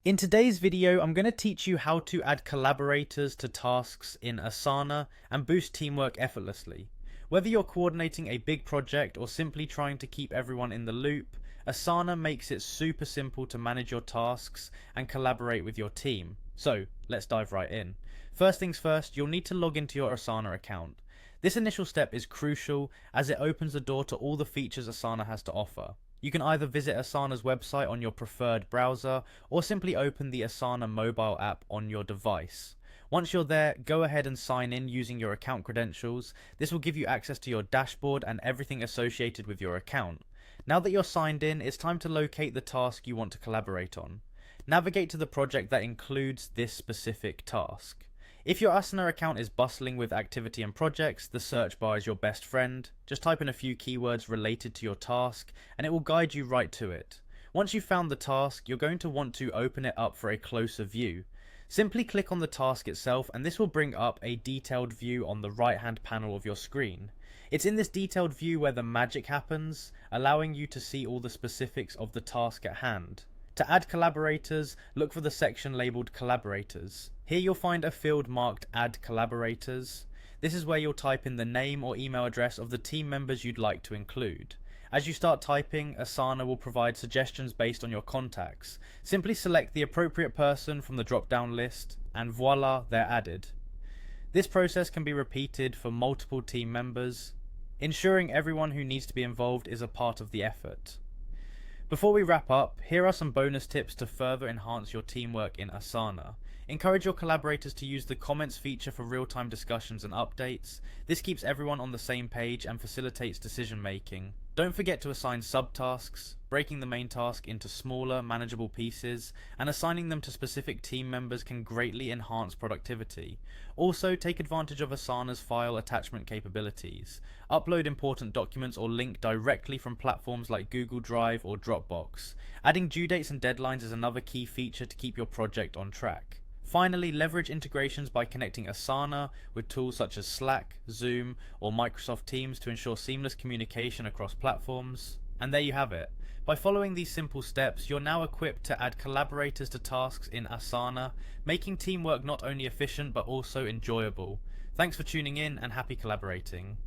In today's video, I'm going to teach you how to add collaborators to tasks in Asana and boost teamwork effortlessly. Whether you're coordinating a big project or simply trying to keep everyone in the loop, Asana makes it super simple to manage your tasks and collaborate with your team. So, let's dive right in. First things first, you'll need to log into your Asana account. This initial step is crucial as it opens the door to all the features Asana has to offer. You can either visit Asana's website on your preferred browser or simply open the Asana mobile app on your device. Once you're there, go ahead and sign in using your account credentials. This will give you access to your dashboard and everything associated with your account. Now that you're signed in, it's time to locate the task you want to collaborate on. Navigate to the project that includes this specific task. If your Asana account is bustling with activity and projects, the search bar is your best friend. Just type in a few keywords related to your task and it will guide you right to it. Once you've found the task, you're going to want to open it up for a closer view. Simply click on the task itself and this will bring up a detailed view on the right hand panel of your screen. It's in this detailed view where the magic happens, allowing you to see all the specifics of the task at hand. To add collaborators, look for the section labelled Collaborators. Here you'll find a field marked Add Collaborators. This is where you'll type in the name or email address of the team members you'd like to include. As you start typing, Asana will provide suggestions based on your contacts. Simply select the appropriate person from the drop-down list, and voila, they're added. This process can be repeated for multiple team members, ensuring everyone who needs to be involved is a part of the effort. Before we wrap up, here are some bonus tips to further enhance your teamwork in Asana. Encourage your collaborators to use the comments feature for real-time discussions and updates. This keeps everyone on the same page and facilitates decision making. Don't forget to assign subtasks, breaking the main task into smaller, manageable pieces, and assigning them to specific team members can greatly enhance productivity. Also, take advantage of Asana's file attachment capabilities. Upload important documents or link directly from platforms like Google Drive or Dropbox. Adding due dates and deadlines is another key feature to keep your project on track. Finally, leverage integrations by connecting Asana with tools such as Slack, Zoom, or Microsoft Teams to ensure seamless communication across platforms. And there you have it. By following these simple steps, you're now equipped to add collaborators to tasks in Asana, making teamwork not only efficient but also enjoyable. Thanks for tuning in and happy collaborating.